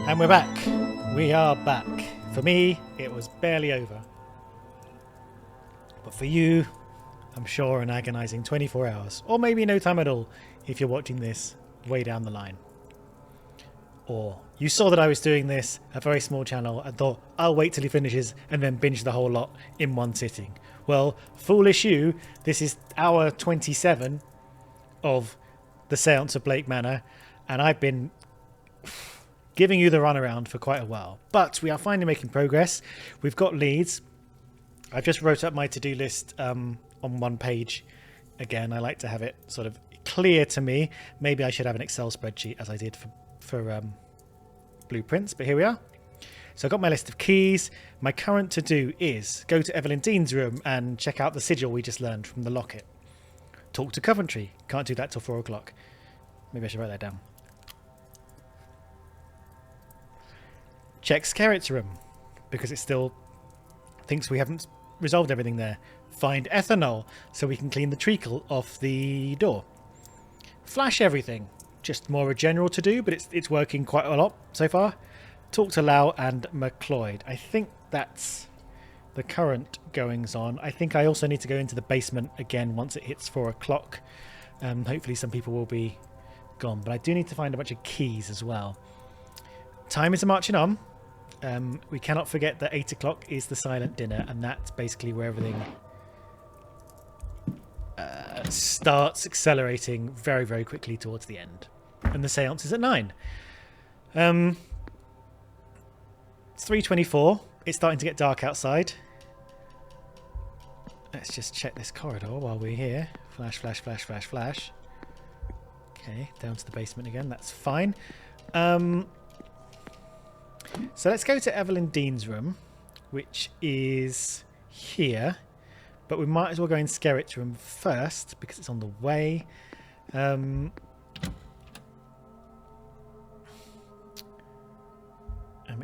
And we're back. We are back. For me, it was barely over. But for you, I'm sure an agonizing 24 hours. Or maybe no time at all if you're watching this way down the line. Or you saw that I was doing this, a very small channel, and thought, I'll wait till he finishes and then binge the whole lot in one sitting. Well, foolish you, this is hour 27 of the Séance of Blake Manor, and I've been giving you the runaround for quite a while. But we are finally making progress. We've got leads. I've just wrote up my to-do list on one page. Again, I like to have it sort of clear to me. Maybe I should have an Excel spreadsheet as I did for blueprints, but here we are. So I've got my list of keys. My current to-do is go to Evelyn Dean's room and check out the sigil we just learned from the locket. Talk to Coventry. Can't do that till 4 o'clock. Maybe I should write that down. Check Skeritt's room, because it still thinks we haven't resolved everything there. Find ethanol, so we can clean the treacle off the door. Flash everything. Just more a general to do, but it's working quite a lot so far. Talk to Lau and McLeod. I think that's the current goings on. I think I also need to go into the basement again once it hits 4 o'clock. Hopefully some people will be gone, but I do need to find a bunch of keys as well. Time is marching on. We cannot forget that 8 o'clock is the silent dinner, and that's basically where everything starts accelerating very, very quickly towards the end. And the seance is at 9. It's 3:24. It's starting to get dark outside. Let's just check this corridor while we're here. Flash, flash, flash, flash, flash. Okay, down to the basement again. That's fine. So let's go to Evelyn Dean's room, which is here. But we might as well go in Skeritt's room first, because it's on the way. It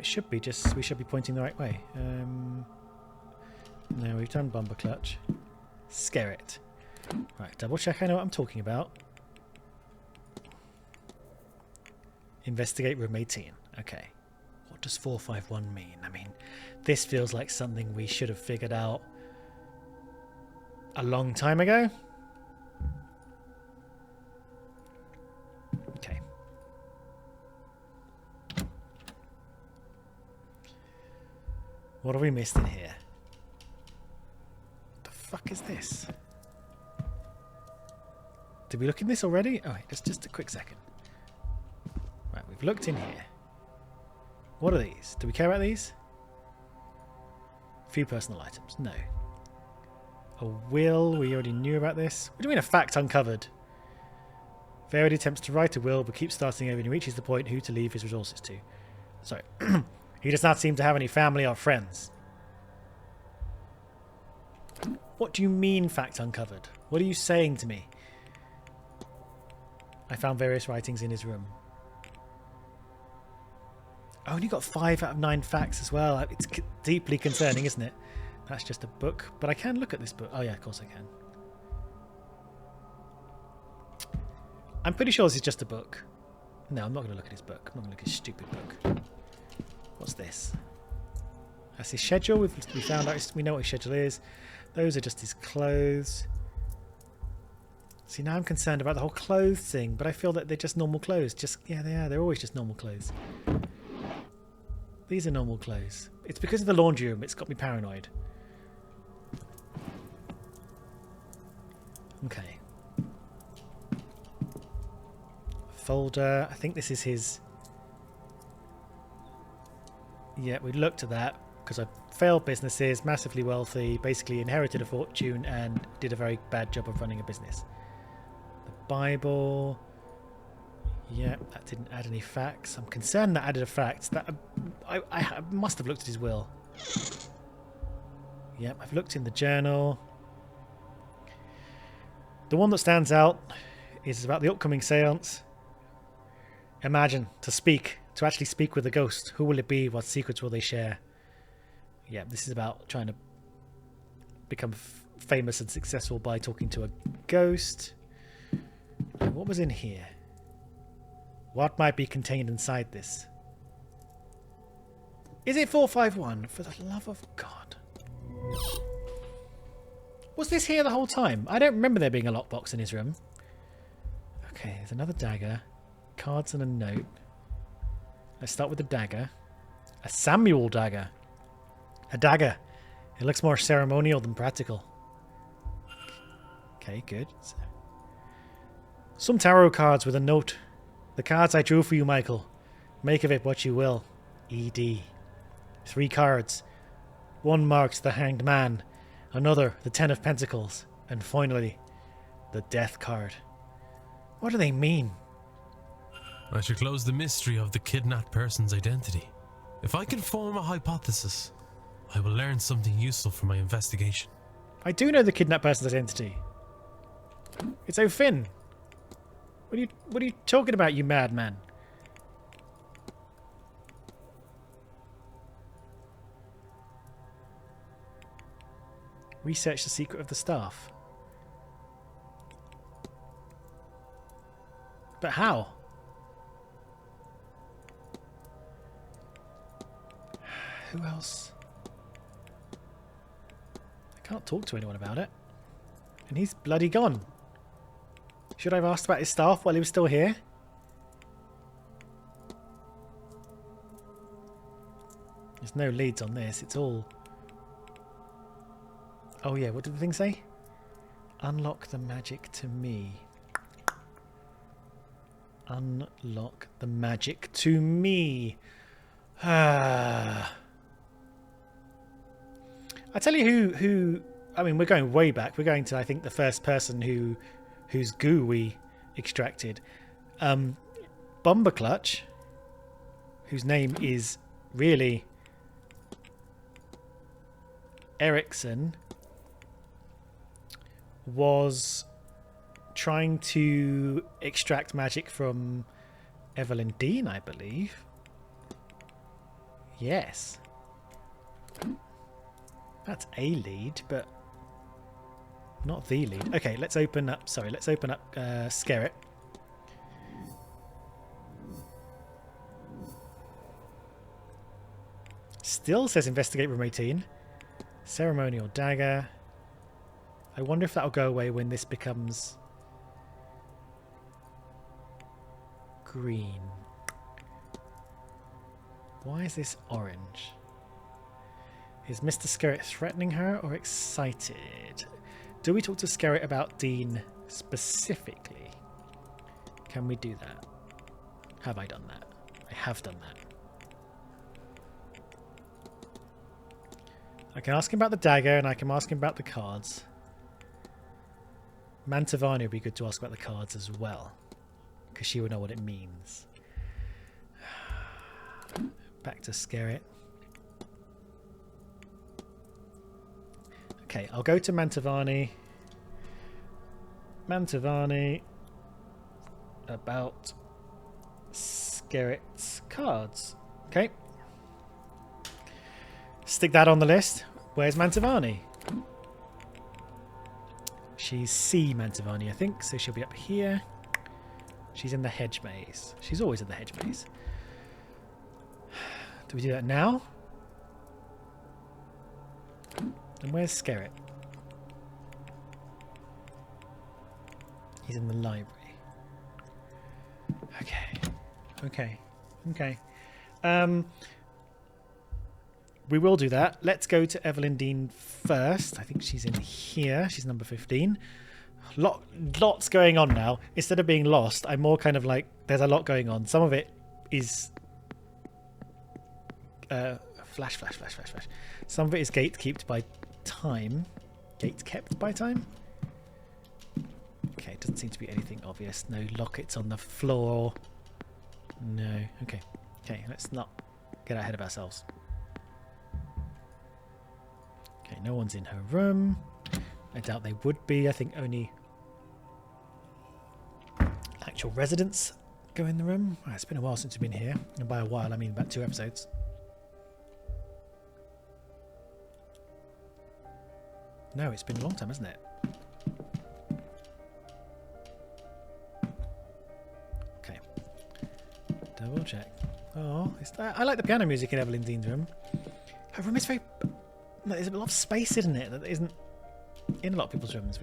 should be we should be pointing the right way. No, we've done bumper clutch. Skeritt. Right, double check I know what I'm talking about. Investigate room 18. Okay. What does 451 mean? I mean, this feels like something we should have figured out a long time ago. Okay. What have we missed in here? What the fuck is this? Did we look in this already? Oh, wait, just a quick second. Right, we've looked in here. What are these? Do we care about these? Few personal items. No. A will. We already knew about this. What do you mean a fact uncovered? Varied attempts to write a will, but keeps starting over and he reaches the point who to leave his resources to. Sorry. He does not seem to have any family or friends. What do you mean fact uncovered? What are you saying to me? I found various writings in his room. I only got 5 out of 9 facts as well. It's deeply concerning, isn't it? That's just a book. But I can look at this book. Oh yeah, of course I can. I'm pretty sure this is just a book. No, I'm not going to look at his book. I'm not going to look at his stupid book. What's this? That's his schedule. We found out. We know what his schedule is. Those are just his clothes. See, now I'm concerned about the whole clothes thing, but I feel that they're just normal clothes. Yeah, they are. They're always just normal clothes. These are normal clothes. It's because of the laundry room. It's got me paranoid. Okay. Folder. I think this is his... Yeah, we looked at that because I failed businesses, massively wealthy, basically inherited a fortune and did a very bad job of running a business. The Bible. Yeah, that didn't add any facts. I'm concerned that added a fact. That I must have looked at his will. Yep, I've looked in the journal. The one that stands out is about the upcoming seance. Imagine, to actually speak with a ghost. Who will it be? What secrets will they share? Yeah, this is about trying to become famous and successful by talking to a ghost. What was in here? What might be contained inside this? Is it 451? For the love of God. Was this here the whole time? I don't remember there being a lockbox in his room. Okay, there's another dagger. Cards and a note. Let's start with the dagger. A Samuel dagger. A dagger. It looks more ceremonial than practical. Okay, good. Some tarot cards with a note. The cards I drew for you, Michael. Make of it what you will. E.D. 3 cards. One marks the Hanged Man. Another, the 10 of Pentacles. And finally, the Death card. What do they mean? I should close the mystery of the kidnapped person's identity. If I can form a hypothesis, I will learn something useful for my investigation. I do know the kidnapped person's identity. It's O'Finn. What are you talking about, you madman? Research the secret of the staff. But how? Who else? I can't talk to anyone about it. And he's bloody gone. Should I have asked about his staff while he was still here? There's no leads on this. It's all... Oh yeah, what did the thing say? Unlock the magic to me. Unlock the magic to me. I tell you who I mean, we're going way back. We're going to, I think, the first person whose goo we extracted. Bomberclutch, whose name is really Erickson, was trying to extract magic from Evelyn Dean, I believe. Yes. That's a lead, but not the lead. Okay, let's open up, Skeritt. Still says investigate room 18. Ceremonial dagger. I wonder if that'll go away when this becomes green. Why is this orange? Is Mr. Skeritt threatening her or excited? Do we talk to Skeritt about Dean specifically? Can we do that? Have I done that? I have done that. I can ask him about the dagger and I can ask him about the cards. Mantovani would be good to ask about the cards as well, because she would know what it means. Back to Skeritt. Okay, I'll go to Mantovani. Mantovani about Skeritt's cards. Okay. Stick that on the list. Where's Mantovani? She's C Mantovani, I think, so she'll be up here. She's in the hedge maze. She's always in the hedge maze. Do we do that now? And where's Skeritt? He's in the library. Okay. We will do that. Let's go to Evelyn Dean first. I think she's in here. She's number 15. Lots going on now. Instead of being lost, I'm more kind of like, there's a lot going on. Some of it is flash. Some of it is gatekept by time. Gatekept by time? Okay, doesn't seem to be anything obvious. No lockets on the floor. No. Okay, let's not get ahead of ourselves. Okay, no one's in her room. I doubt they would be. I think only actual residents go in the room. Oh, it's been a while since we've been here. And by a while, I mean about 2 episodes. No, it's been a long time, hasn't it? Okay. Double check. Oh, I like the piano music in Evelyn Dean's room. Her room is very... There's a lot of space, isn't it? That isn't in a lot of people's rooms.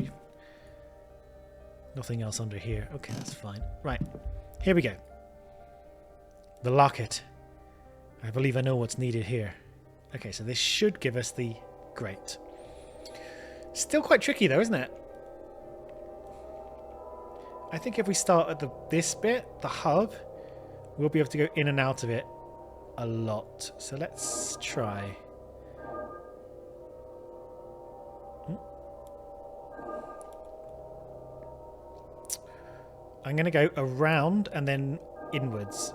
Nothing else under here. Okay, that's fine. Right, here we go. The locket. I believe I know what's needed here. Okay, so this should give us the... Great. Still quite tricky though, isn't it? I think if we start at this bit, the hub, we'll be able to go in and out of it a lot. So let's try. I'm going to go around and then inwards.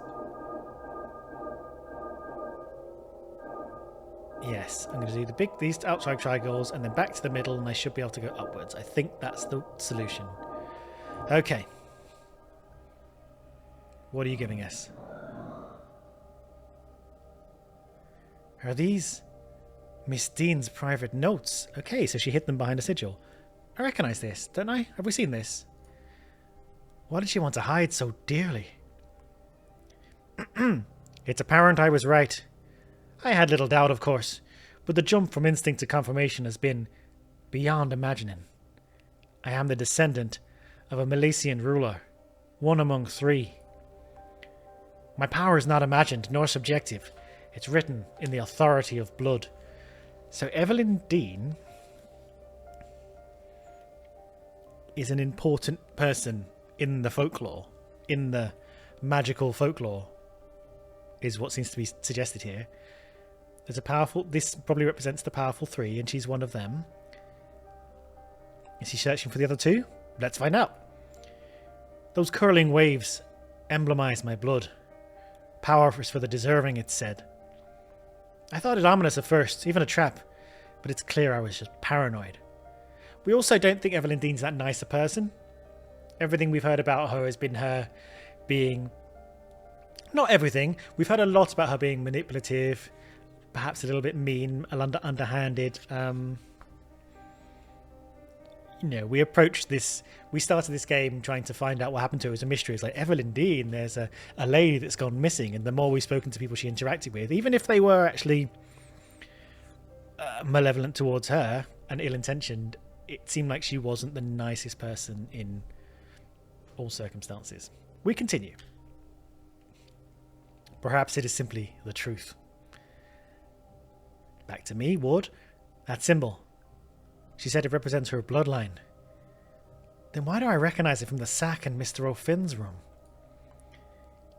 Yes, I'm going to do these outside triangles and then back to the middle, and I should be able to go upwards. I think that's the solution. Okay. What are you giving us? Are these Miss Dean's private notes? Okay, so she hid them behind a sigil. I recognise this, don't I? Have we seen this? Why did she want to hide so dearly? It's apparent I was right. I had little doubt, of course, but the jump from instinct to confirmation has been beyond imagining. I am the descendant of a Milesian ruler, one among 3. My power is not imagined nor subjective. It's written in the authority of blood. So Evelyn Dean is an important person in the folklore, in the magical folklore, is what seems to be suggested here. There's a powerful... This probably represents the powerful 3, and she's one of them. Is she searching for the other 2? Let's find out. Those curling waves emblemize my blood. Power is for the deserving, it's said. I thought it ominous at first, even a trap, but it's clear I was just paranoid. We also don't think Evelyn Dean's that nice a person. Everything we've heard about her has been her being... Not everything. We've heard a lot about her being manipulative, perhaps a little bit mean, underhanded. You know, we approached this... We started this game trying to find out what happened to her as a mystery. It's like, Evelyn Dean, there's a lady that's gone missing, and the more we've spoken to people she interacted with, even if they were actually malevolent towards her and ill-intentioned, it seemed like she wasn't the nicest person in all circumstances. We continue. Perhaps it is simply the truth. Back to me, Ward. That symbol. She said it represents her bloodline. Then why do I recognize it from the sack in Mr. O'Finn's room?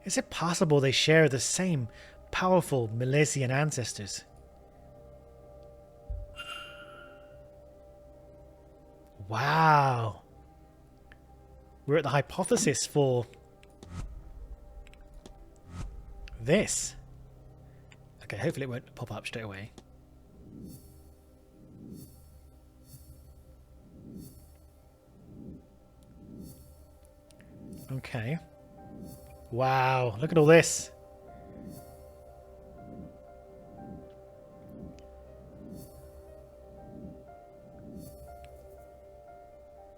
Is it possible they share the same powerful Milesian ancestors? Wow. We're at the hypothesis for this. Okay, hopefully it won't pop up straight away. Okay. Wow, look at all this.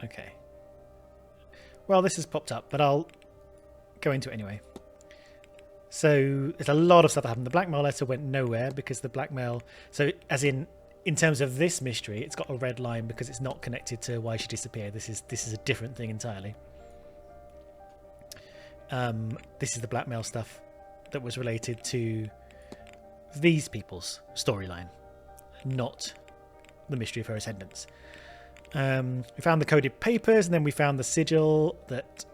Okay. Well, this has popped up, but I'll go into it anyway. So there's a lot of stuff that happened. The blackmail letter went nowhere because the blackmail... So as in terms of this mystery, it's got a red line because it's not connected to why she disappeared. This is a different thing entirely. This is the blackmail stuff that was related to these people's storyline, not the mystery of her ascendance. We found the coded papers, and then we found the sigil that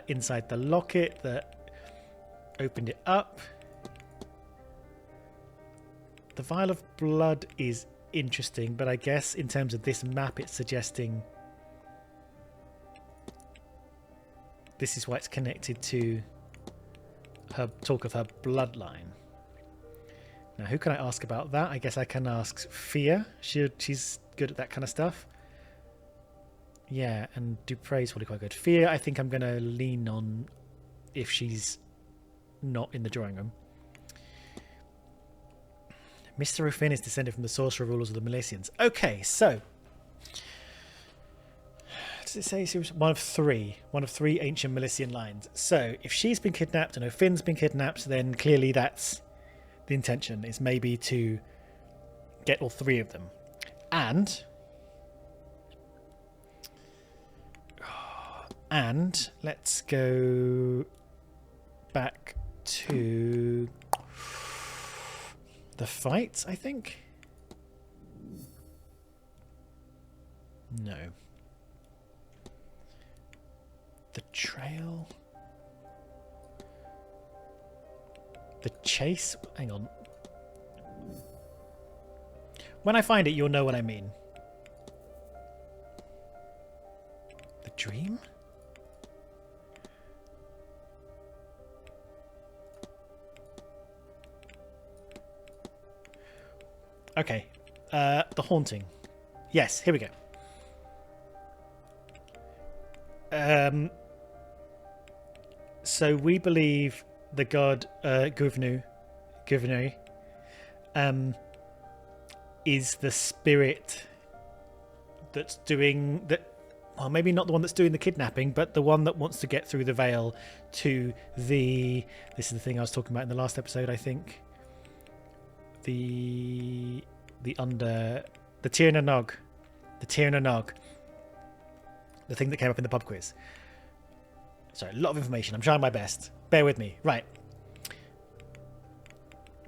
inside the locket that opened it up. The vial of blood is interesting, but I guess in terms of this map, it's suggesting this is why it's connected to her talk of her bloodline. Now, who can I ask about that? I guess I can ask Fia. She's good at that kind of stuff. Yeah, and Dupre's probably quite good. Fia, I think I'm going to lean on if she's not in the drawing room. Mr. O'Finn is descended from the sorcerer rulers of the Milesians. Okay, so does it say? She was one of three ancient Milician lines. So if she's been kidnapped and O'Finn's been kidnapped, then clearly that's the intention, is maybe to get all three of them. And let's go back to the fight, I think. No. The trail. The chase. Hang on. When I find it, you'll know what I mean. The dream? Okay. The haunting. Yes, here we go. So we believe the god Guvnu is the spirit that's doing that. Well, maybe not the one that's doing the kidnapping, but the one that wants to get through the veil to the. This is the thing I was talking about in the last episode, I think. The Tir na Nog. The Tir na Nog. The thing that came up in the pub quiz. Sorry, a lot of information. I'm trying my best. Bear with me. Right.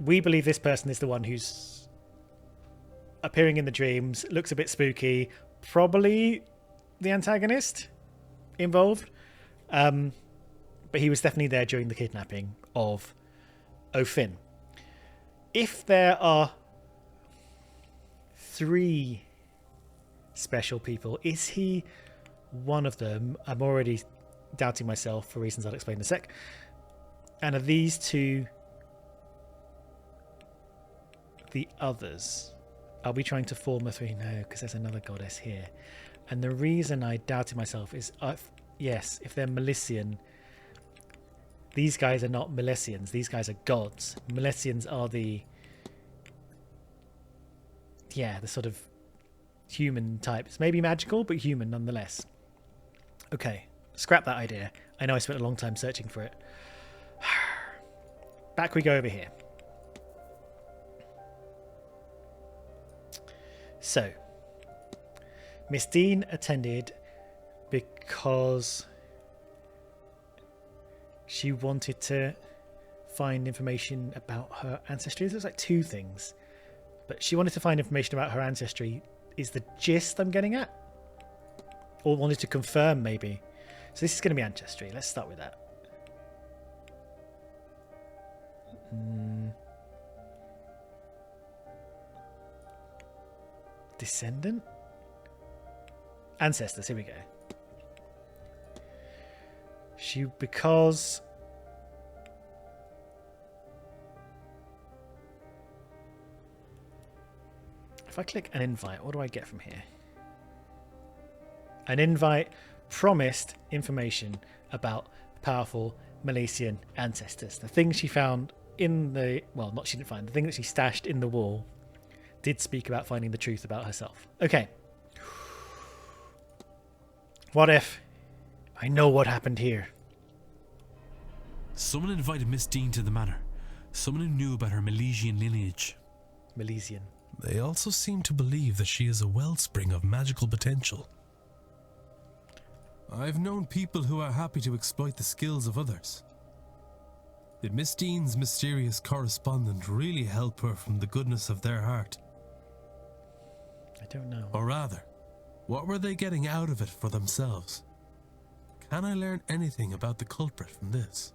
We believe this person is the one who's appearing in the dreams, looks a bit spooky, probably the antagonist involved. But he was definitely there during the kidnapping of O'Finn. If there are three special people, is he one of them? I'm already doubting myself for reasons I'll explain in a sec. And are these two the others? Are we trying to form a three? No, because there's another goddess here. And the reason I doubted myself is, yes, if they're Milician, these guys are not Milicians. These guys are gods. Milicians are the sort of human types. Maybe magical, but human nonetheless. Okay, scrap that idea. I know I spent a long time searching for it. Back we go over here. So, Miss Dean attended because she wanted to find information about her ancestry. There's like two things. But she wanted to find information about her ancestry is the gist I'm getting at. Or wanted to confirm, maybe. So this is going to be ancestry. Let's start with that. Descendant? Ancestors, here we go. Because... If I click an invite, what do I get from here? An invite promised information about powerful Milician ancestors. The thing she found in the... Well, not she didn't find. The thing that she stashed in the wall did speak about finding the truth about herself. Okay. What if I know what happened here? Someone invited Miss Dean to the manor. Someone who knew about her Milesian lineage. Milesian. They also seem to believe that she is a wellspring of magical potential. I've known people who are happy to exploit the skills of others. Did Miss Dean's mysterious correspondent really help her from the goodness of their heart? I don't know. Or rather, what were they getting out of it for themselves? Can I learn anything about the culprit from this?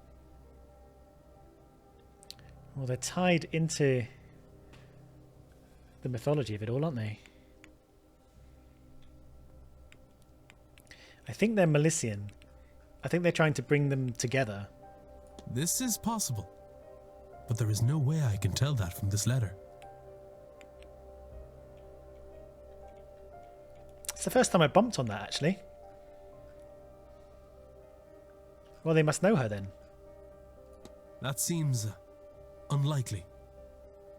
Well, they're tied into the mythology of it all, aren't they? I think they're Milician. I think they're trying to bring them together. This is possible, but there is no way I can tell that from this letter. It's the first time I bumped on that, actually. Well, they must know her then. That seems unlikely.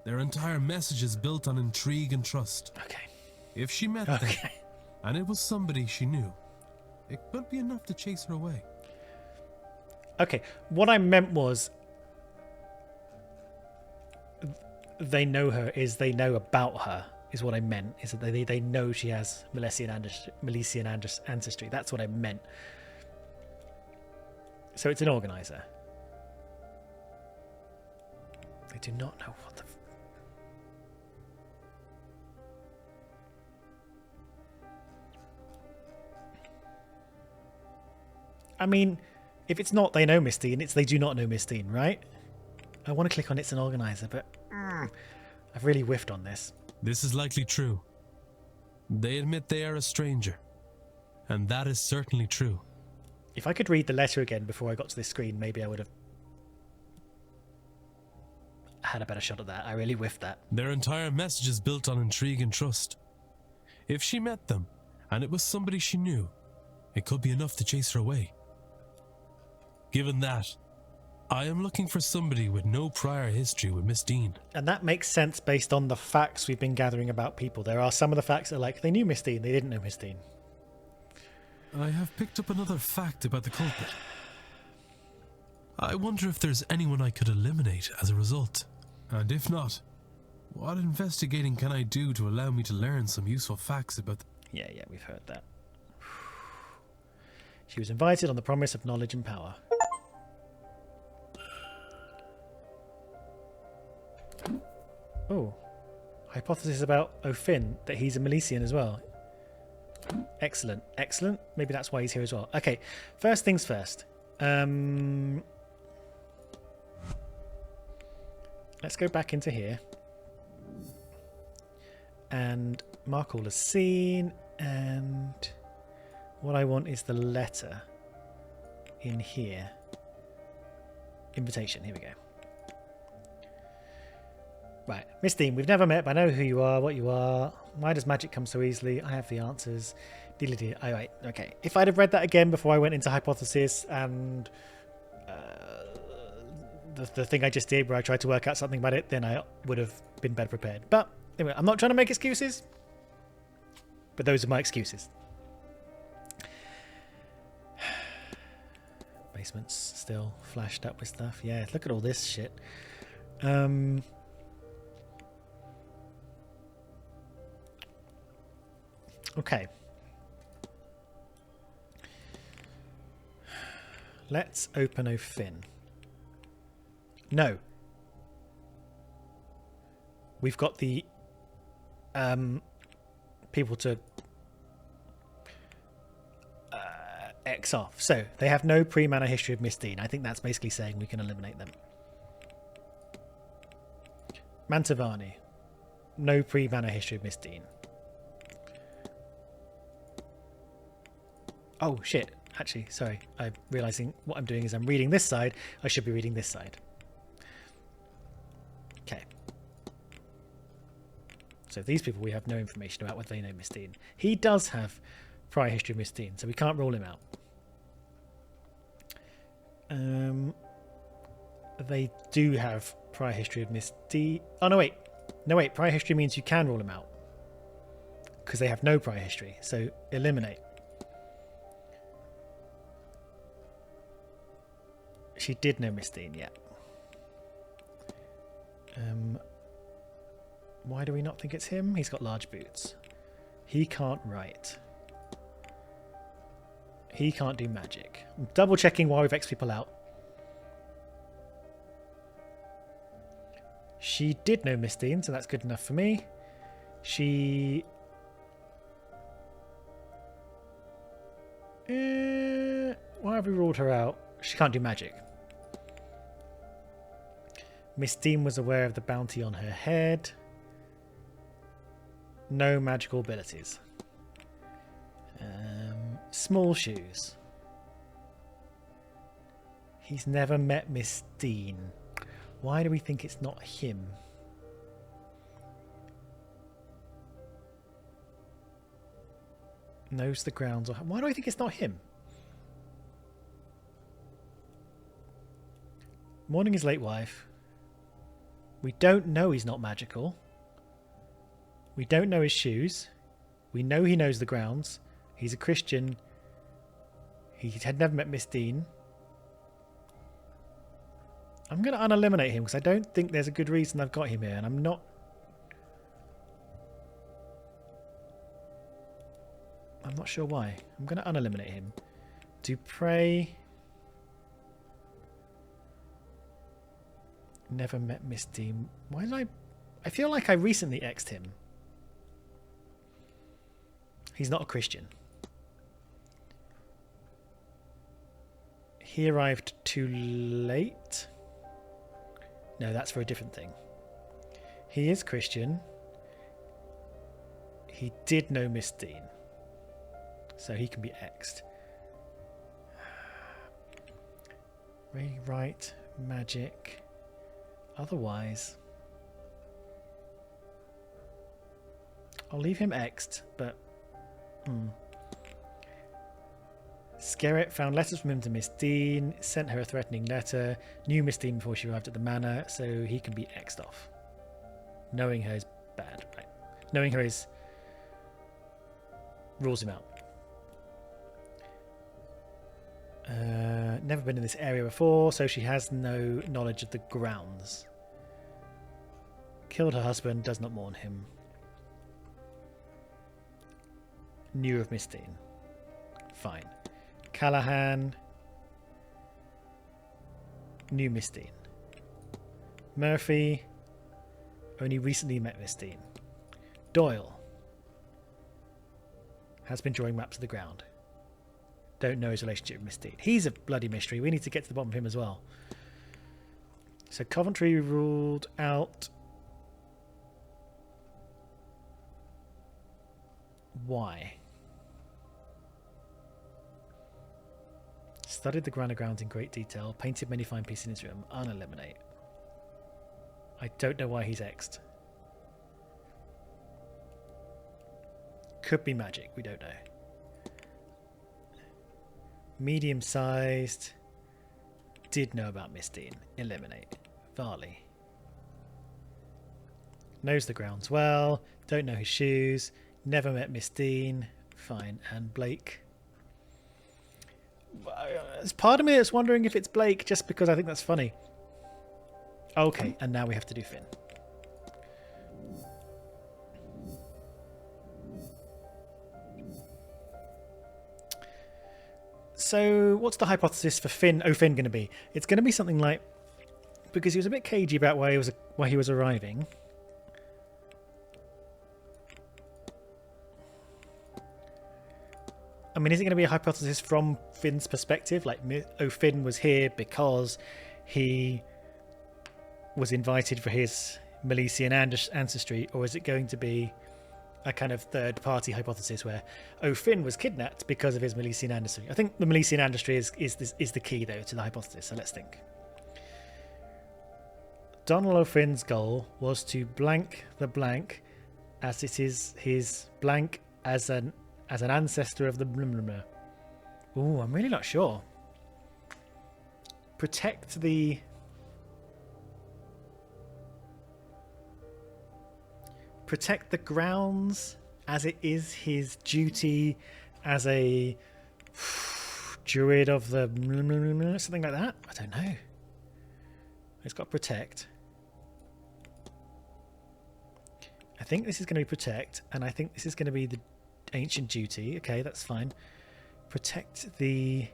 Their entire message is built on intrigue and trust. Okay. If she met them, and it was somebody she knew, It could be enough to chase her away. Okay, what I meant was they know her is they know about her is what I meant. Is that they know she has Milesian ancestry. That's what I meant. So it's an organizer. They do not know what the... I mean, if it's not they know Miss Dean, it's they do not know Miss Dean, right? I want to click on it's an organizer, but I've really whiffed on this. This is likely true. They admit they are a stranger, and that is certainly true. If I could read the letter again before I got to this screen, maybe I would have had a better shot at that. I really whiffed that. Their entire message is built on intrigue and trust. If she met them, and it was somebody she knew, it could be enough to chase her away. Given that, I am looking for somebody with no prior history with Miss Dean. And that makes sense based on the facts we've been gathering about people. There are some of the facts that are like, they knew Miss Dean, they didn't know Miss Dean. I have picked up another fact about the culprit. I wonder if there's anyone I could eliminate as a result. And if not, what investigating can I do to allow me to learn some useful facts about the... Yeah, we've heard that. She was invited on the promise of knowledge and power. Oh, hypothesis about O'Finn, that he's a Milesian as well. Excellent. Maybe that's why he's here as well. Okay, first things first. Let's go back into here. And mark all as seen. And what I want is the letter in here. Invitation. Here we go. Right, Miss Dean, we've never met, but I know who you are, what you are. Why does magic come so easily? I have the answers. Deedly. Oh, right, okay. If I'd have read that again before I went into hypothesis and the thing I just did where I tried to work out something about it, then I would have been better prepared. But anyway, I'm not trying to make excuses, but those are my excuses. Basement's still flashed up with stuff. Yeah, look at all this shit. Okay. Let's open O'Finn. No. We've got the people to X off. So they have no pre-mana history of Miss Dean. I think that's basically saying we can eliminate them. Mantavani. No pre-mana history of Miss Dean. Oh, shit. Actually, sorry. I'm realizing what I'm doing is I'm reading this side. I should be reading this side. Okay. So these people we have no information about whether they know Miss Dean. He does have prior history of Miss Dean, so we can't rule him out. They do have prior history of Miss Dean. Oh, no, wait. No, wait. Prior history means you can rule him out. Because they have no prior history. So eliminate. She did know Miss Dean, yeah. Why do we not think it's him? He's got large boots. He can't write. He can't do magic. I'm double checking why we've X'd people out. She did know Miss Dean, so that's good enough for me. She... why have we ruled her out? She can't do magic. Miss Dean was aware of the bounty on her head. No magical abilities. Small shoes. He's never met Miss Dean. Why do we think it's not him? Knows the grounds. Why do I think it's not him? Mourning his late wife. We don't know he's not magical. We don't know his shoes. We know he knows the grounds. He's a Christian. He had never met Miss Dean. I'm going to uneliminate him because I don't think there's a good reason I've got him here, and I'm not... I'm not sure why. I'm going to uneliminate him. Dupre... Never met Miss Dean. Why did I feel like I recently X'd him. He's not a Christian. He arrived too late. No, that's for a different thing. He is Christian. He did know Miss Dean. So he can be X'd. Rewrite, magic. Otherwise, I'll leave him X'd, but... Skeritt found letters from him to Miss Dean, sent her a threatening letter, knew Miss Dean before she arrived at the manor, so he can be X'd off. Knowing her is bad, right? Knowing her is... rules him out. Never been in this area before, so she has no knowledge of the grounds. Killed her husband, does not mourn him. Knew of Miss Dean. Fine. Callahan. Knew Miss Dean. Murphy. Only recently met Miss Dean. Doyle. Has been drawing maps of the ground. Don't know his relationship with Miss Dean. He's a bloody mystery. We need to get to the bottom of him as well. So Coventry ruled out. Why? Studied the grounds in great detail. Painted many fine pieces in his room. Uneliminate. I don't know why he's X'd. Could be magic. We don't know. Medium-sized. Did know about Miss Dean. Eliminate. Varley. Knows the grounds well. Don't know his shoes. Never met Miss Dean. Fine. And Blake. There's part of me that's wondering if it's Blake just because I think that's funny. Okay, and now we have to do Finn. So, what's the hypothesis for Finn going to be? It's going to be something like, because he was a bit cagey about why he was arriving. I mean, is it going to be a hypothesis from Finn's perspective? Like, Finn was here because he was invited for his Milesian ancestry, or is it going to be a kind of third-party hypothesis where Finn was kidnapped because of his Milesian ancestry? I think the Milesian ancestry is the key, though, to the hypothesis, so let's think. Donald O'Finn's goal was to blank the blank, as it is his blank as an ancestor of the blah, blah, blah. Ooh, I'm really not sure. Protect the... Protect the grounds as it is his duty as a druid of the... Blah, blah, blah, blah, something like that? I don't know. It's got protect. I think this is going to be protect, and I think this is going to be the ancient duty. Okay, that's fine. Protect the...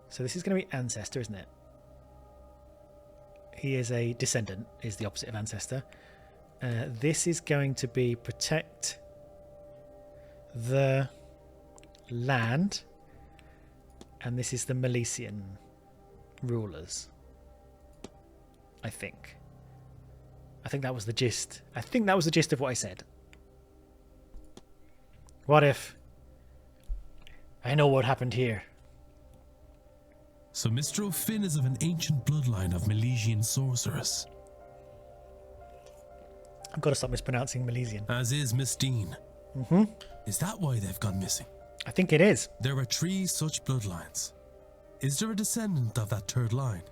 So this is going to be ancestor, isn't it? He is a descendant, is the opposite of ancestor. This is going to be protect the land, and this is the Milesian rulers. I think that was the gist. I think that was the gist of what I said. What if I know what happened here? So Mr. O'Finn is of an ancient bloodline of Milesian sorceress. I've got to stop mispronouncing Milesian. As is Miss Dean. Mm-hmm. Is that why they've gone missing? I think it is. There are 3 such bloodlines. Is there a descendant of that third line?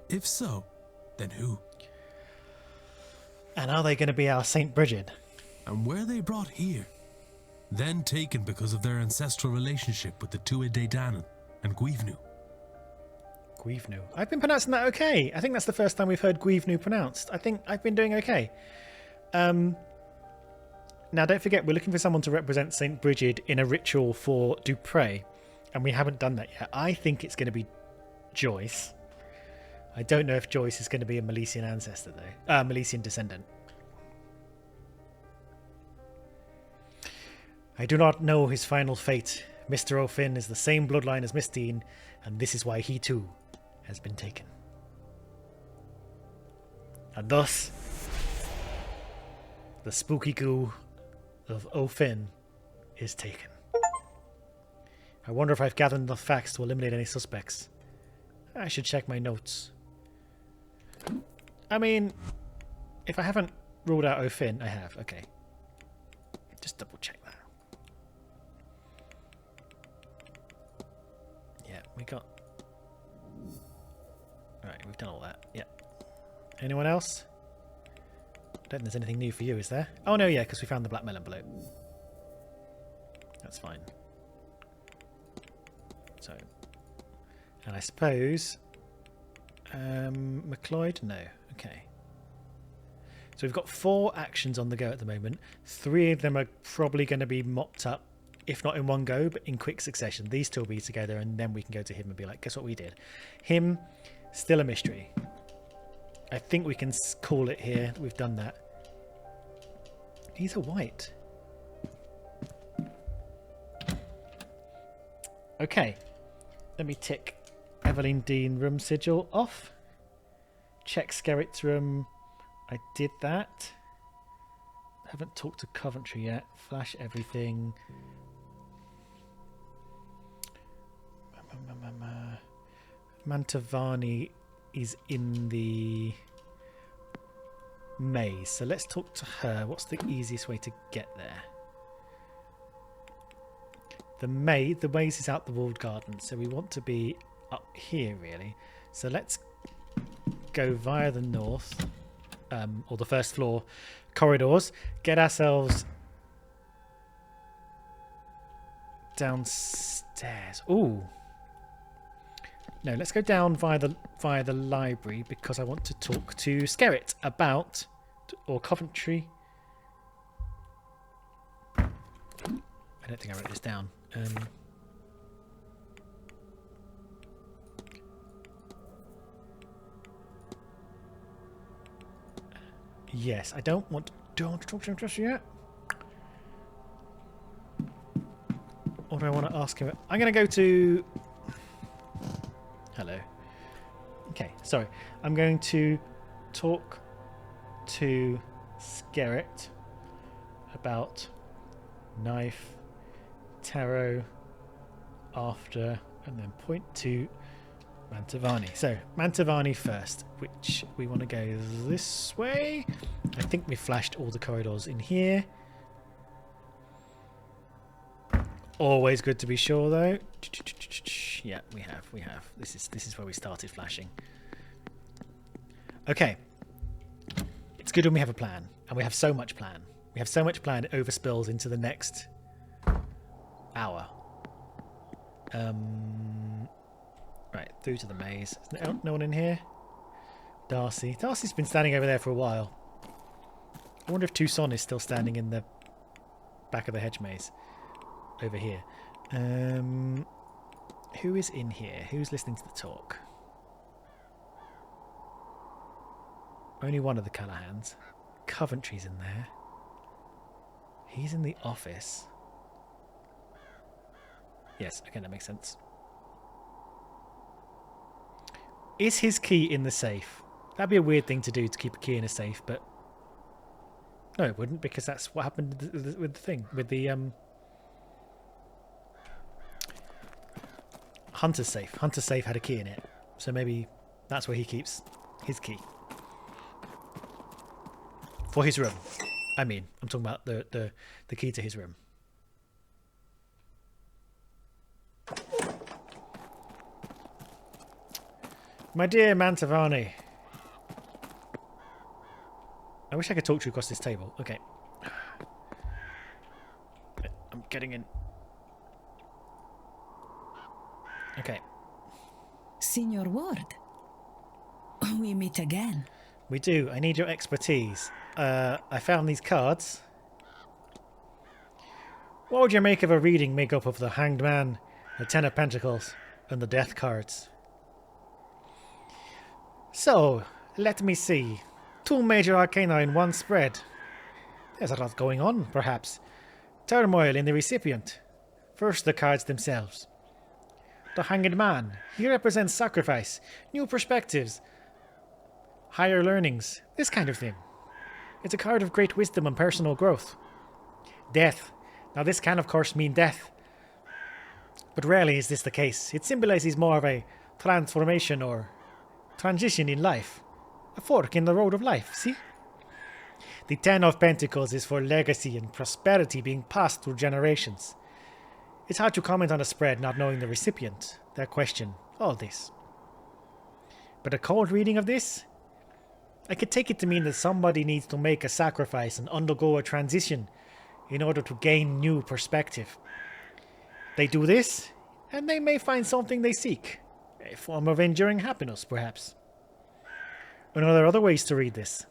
If so, then who? And are they going to be our Saint Bridget? And were they brought here? then taken because of their ancestral relationship with the Tuatha Dé Danann and Guivnu. Guivnu. I've been pronouncing that okay. I think that's the first time we've heard Guivnu pronounced. I think I've been doing okay. Now, don't forget, we're looking for someone to represent St. Brigid in a ritual for Dupré, and we haven't done that yet. I think it's going to be Joyce. I don't know if Joyce is going to be a Milesian ancestor, though. Milesian descendant. I do not know his final fate. Mr. O'Finn is the same bloodline as Miss Dean, and this is why he, too, has been taken. And thus, the spooky goo of O'Finn is taken. I wonder if I've gathered enough facts to eliminate any suspects. I should check my notes. I mean, if I haven't ruled out O'Finn, I have. Okay. Just double check that. Yeah, we got... Right, we've done all that. Yeah. Anyone else? I don't think there's anything new for you, is there? Oh, no, yeah, because we found the blackmail envelope. That's fine. So, and I suppose... McLeod? No. Okay. So we've got 4 actions on the go at the moment. 3 of them are probably going to be mopped up, if not in one go, but in quick succession. These 2 will be together, and then we can go to him and be like, guess what we did? Him, still a mystery. I think we can call it here. We've done that. He's a white. Okay. Let me tick Evelyn Dean room sigil off. Check Skeritt's room. I did that. Haven't talked to Coventry yet. Flash everything. Mantovani is in the maze, so let's talk to her. What's the easiest way to get there? The maze is out the walled garden, so we want to be up here really. So let's go via the north, or the first floor corridors, get ourselves downstairs. Ooh. No, let's go down via the library because I want to talk to Skeritt about, or Coventry. I don't think I wrote this down. Yes, I don't want to talk to him just yet. Or do I want to ask him? I'm going to go to... Hello. Okay, sorry. I'm going to talk to Skeritt about knife, tarot, after, and then point to Mantovani. So, Mantovani first, which we want to go this way. I think we flashed all the corridors in here. Always good to be sure, though. Yeah, we have. This is where we started flashing. Okay. It's good when we have a plan, and we have so much plan. We have so much plan it overspills into the next hour. Right, through to the maze. Is there no one in here? Darcy. Darcy's been standing over there for a while. I wonder if Toussaint is still standing in the back of the hedge maze. Over here. Who is in here? Who's listening to the talk? Only one of the Callahans. Coventry's in there. He's in the office. Yes, okay, that makes sense. Is his key in the safe? That'd be a weird thing to do, to keep a key in a safe, but... No, it wouldn't, because that's what happened with the thing. With the, Hunter's safe. Hunter's safe had a key in it. So maybe that's where he keeps his key. For his room. I mean, I'm talking about the key to his room. My dear Mantovani. I wish I could talk to you across this table. Okay. I'm getting in. Okay. Signor Ward, we meet again. We do. I need your expertise. I found these cards. What would you make of a reading made up of the Hanged Man, the Ten of Pentacles, and the Death cards? So, let me see. 2 major arcana in one spread. There's a lot going on, perhaps. Turmoil in the recipient. First, the cards themselves. The Hanged Man. He represents sacrifice, new perspectives, higher learnings, this kind of thing. It's a card of great wisdom and personal growth. Death. Now this can of course mean death, but rarely is this the case. It symbolizes more of a transformation or transition in life. A fork in the road of life, see? The Ten of Pentacles is for legacy and prosperity being passed through generations. It's hard to comment on a spread not knowing the recipient, their question, all this. But a cold reading of this? I could take it to mean that somebody needs to make a sacrifice and undergo a transition in order to gain new perspective. They do this, and they may find something they seek. A form of enduring happiness, perhaps. And are there other ways to read this?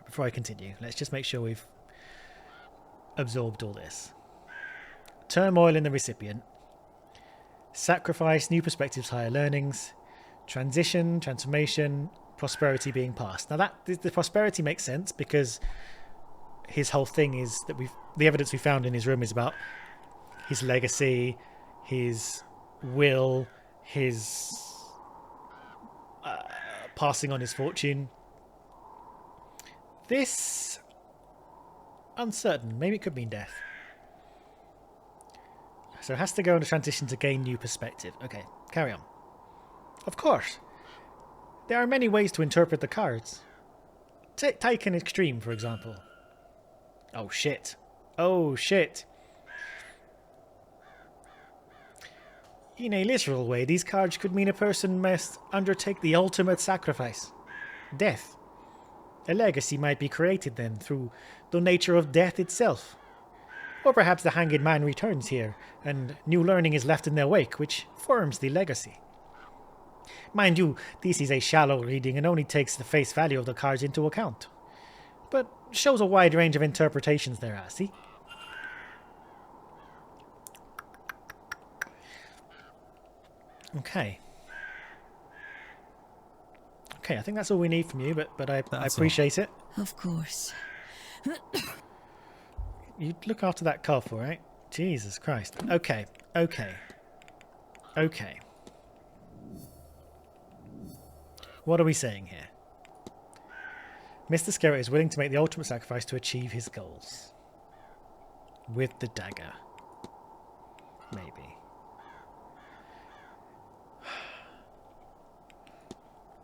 Before I continue, let's just make sure we've absorbed all this. Turmoil in the recipient. Sacrifice, new perspectives, higher learnings. Transition, transformation, prosperity being passed. Now the prosperity makes sense because his whole thing is that the evidence we found in his room is about his legacy, his will, his passing on his fortune. This uncertain. Maybe it could mean death. So it has to go on a transition to gain new perspective. Okay, carry on. Of course. There are many ways to interpret the cards. Take an extreme, for example. Oh shit. Oh shit. In a literal way, these cards could mean a person must undertake the ultimate sacrifice. Death. A legacy might be created then through the nature of death itself. Or perhaps the Hanged Man returns here, and new learning is left in their wake, which forms the legacy. Mind you, this is a shallow reading and only takes the face value of the cards into account. But shows a wide range of interpretations there are, see? Okay. Okay, I think that's all we need from you, but I appreciate it. Of course. You look after that cough, all right? Jesus Christ. Okay, okay. Okay. What are we saying here? Mr. Skeritt is willing to make the ultimate sacrifice to achieve his goals. With the dagger. Maybe.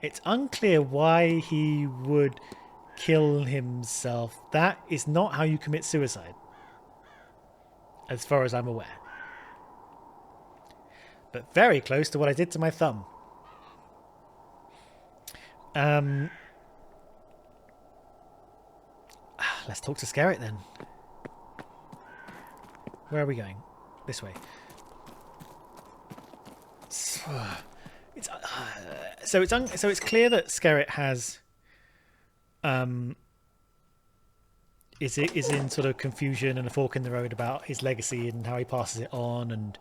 It's unclear why he would kill himself. That is not how you commit suicide. As far as I'm aware. But very close to what I did to my thumb. Let's talk to Skeritt then. Where are we going? This way. So it's clear that Skeritt has is in sort of confusion and a fork in the road about his legacy and how he passes it on, and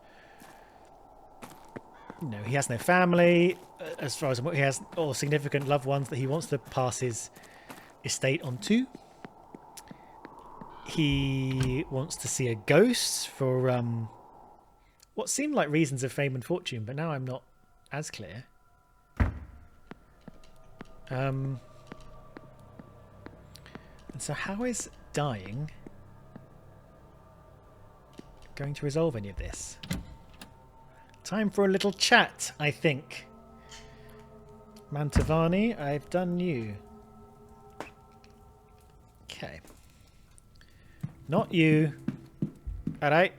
you know, he has no family as far as he has, or significant loved ones that he wants to pass his estate on to. He wants to see a ghost for what seemed like reasons of fame and fortune, but now I'm not as clear. And so how is dying going to resolve any of this? Time for a little chat, I think. Mantavani, I've done you. Okay. Not you. Alright.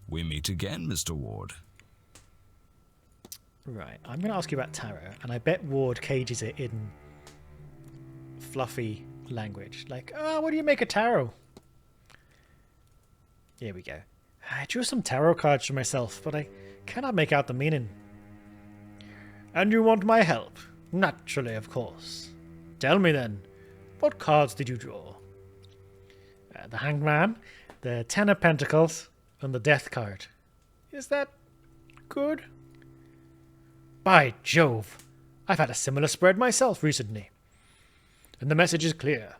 We meet again, Mr. Ward. Right, I'm going to ask you about tarot, and I bet Ward cages it in fluffy language. Like, oh, what do you make of tarot? Here we go. I drew some tarot cards for myself, but I cannot make out the meaning. And you want my help? Naturally, of course. Tell me then, what cards did you draw? The Hanged Man, the Ten of Pentacles, and the Death card. Is that good? By Jove, I've had a similar spread myself recently. And the message is clear.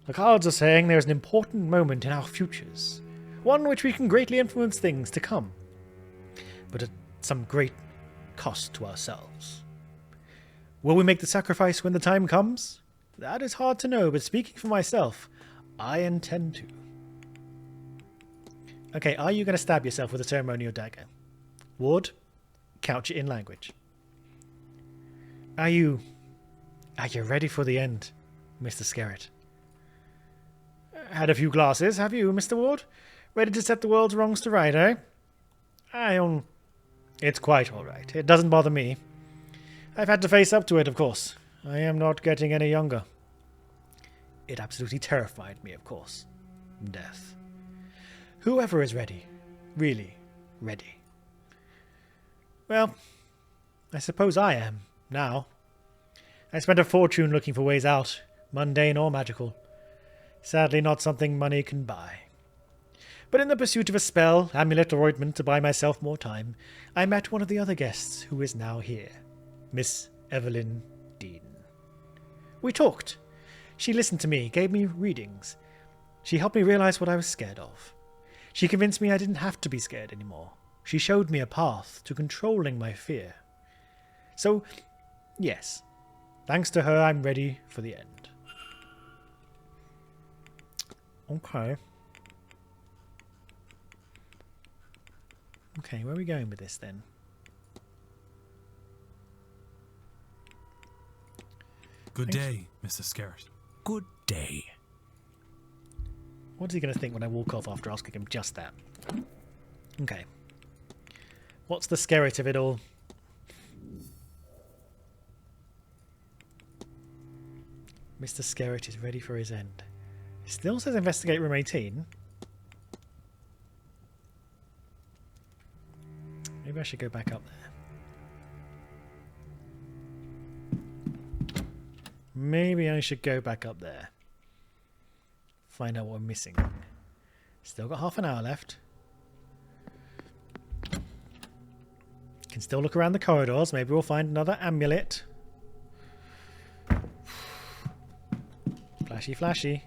The cards are saying there's an important moment in our futures, one which we can greatly influence things to come, but at some great cost to ourselves. Will we make the sacrifice when the time comes? That is hard to know, but speaking for myself, I intend to. Okay, are you going to stab yourself with a ceremonial dagger? Ward, couch it in language. Are you ready for the end, Mr. Skeritt? Had a few glasses, have you, Mr. Ward? Ready to set the world's wrongs to right, eh? It's quite all right. It doesn't bother me. I've had to face up to it, of course. I am not getting any younger. It absolutely terrified me, of course. Death. Whoever is ready. Really ready. Well, I suppose I am, now. I spent a fortune looking for ways out, mundane or magical. Sadly not something money can buy. But in the pursuit of a spell, amulet, or ointment to buy myself more time, I met one of the other guests who is now here, Miss Evelyn Dean. We talked. She listened to me, gave me readings. She helped me realize what I was scared of. She convinced me I didn't have to be scared anymore. She showed me a path to controlling my fear. So, yes, thanks to her, I'm ready for the end. Okay. Okay, where are we going with this then? Good day, Mr. Skeritt. Good day. What is he going to think when I walk off after asking him just that? Okay. What's the Skeritt of it all? Mr. Skeritt is ready for his end. It still says investigate room 18. Maybe I should go back up there. Maybe I should go back up there. Find out what we're missing. Still got half an hour left. Can still look around the corridors. Maybe we'll find another amulet. Flashy, flashy.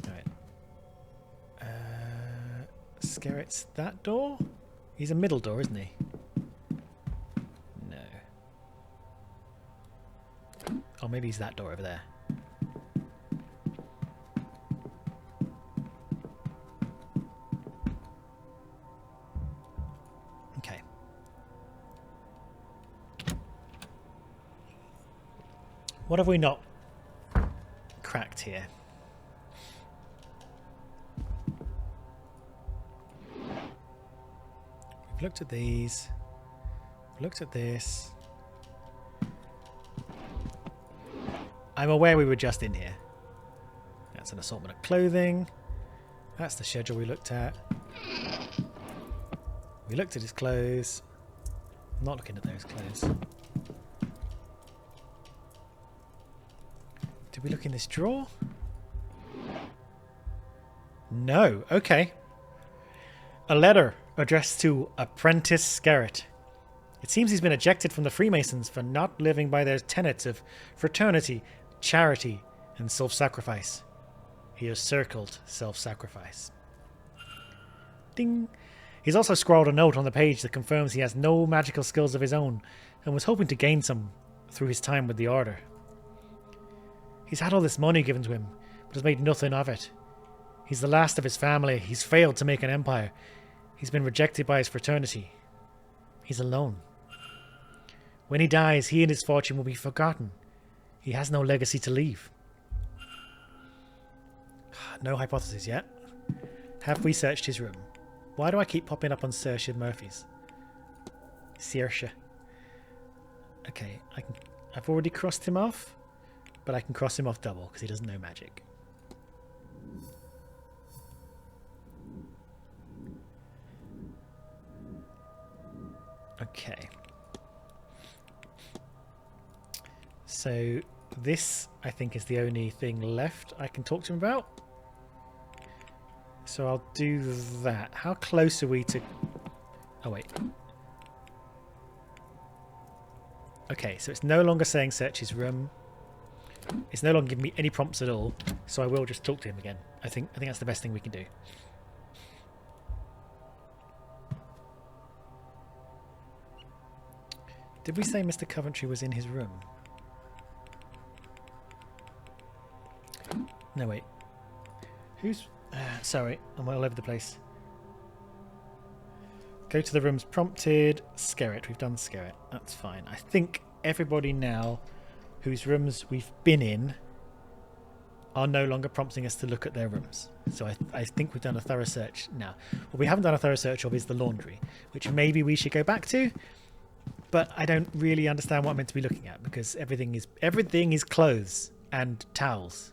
Alright. Skeritt's that door? He's a middle door, isn't he? No. Oh, maybe he's that door over there. Okay. What have we not cracked here? We've looked at these. We've looked at this. I'm aware we were just in here. That's an assortment of clothing. That's the schedule we looked at. We looked at his clothes. I'm not looking at those clothes. Did we look in this drawer? No. Okay. A letter addressed to Apprentice Skeritt. It seems he's been ejected from the Freemasons for not living by their tenets of fraternity, charity, and self-sacrifice. He has circled self-sacrifice. Ding! He's also scrawled a note on the page that confirms he has no magical skills of his own and was hoping to gain some through his time with the Order. He's had all this money given to him, but has made nothing of it. He's the last of his family. He's failed to make an empire. He's been rejected by his fraternity. He's alone. When he dies, he and his fortune will be forgotten. He has no legacy to leave. No hypothesis yet. Have we searched his room? Why do I keep popping up on Saoirse Murphy's? Saoirse. Okay, I've already crossed him off, but I can cross him off double because he doesn't know magic. Okay. So this, I think, is the only thing left I can talk to him about. So I'll do that. How close are we to... Oh, wait. Okay, so it's no longer saying search his room. It's no longer giving me any prompts at all. So I will just talk to him again. I think that's the best thing we can do. Did we say Mr. Coventry was in his room? No, wait. Who's... sorry, I'm all over the place. Go to the rooms prompted. Skeritt. We've done Skeritt. That's fine. I think everybody now whose rooms we've been in are no longer prompting us to look at their rooms. So I think we've done a thorough search now. What we haven't done a thorough search of is the laundry, which maybe we should go back to. But I don't really understand what I'm meant to be looking at because everything is clothes and towels.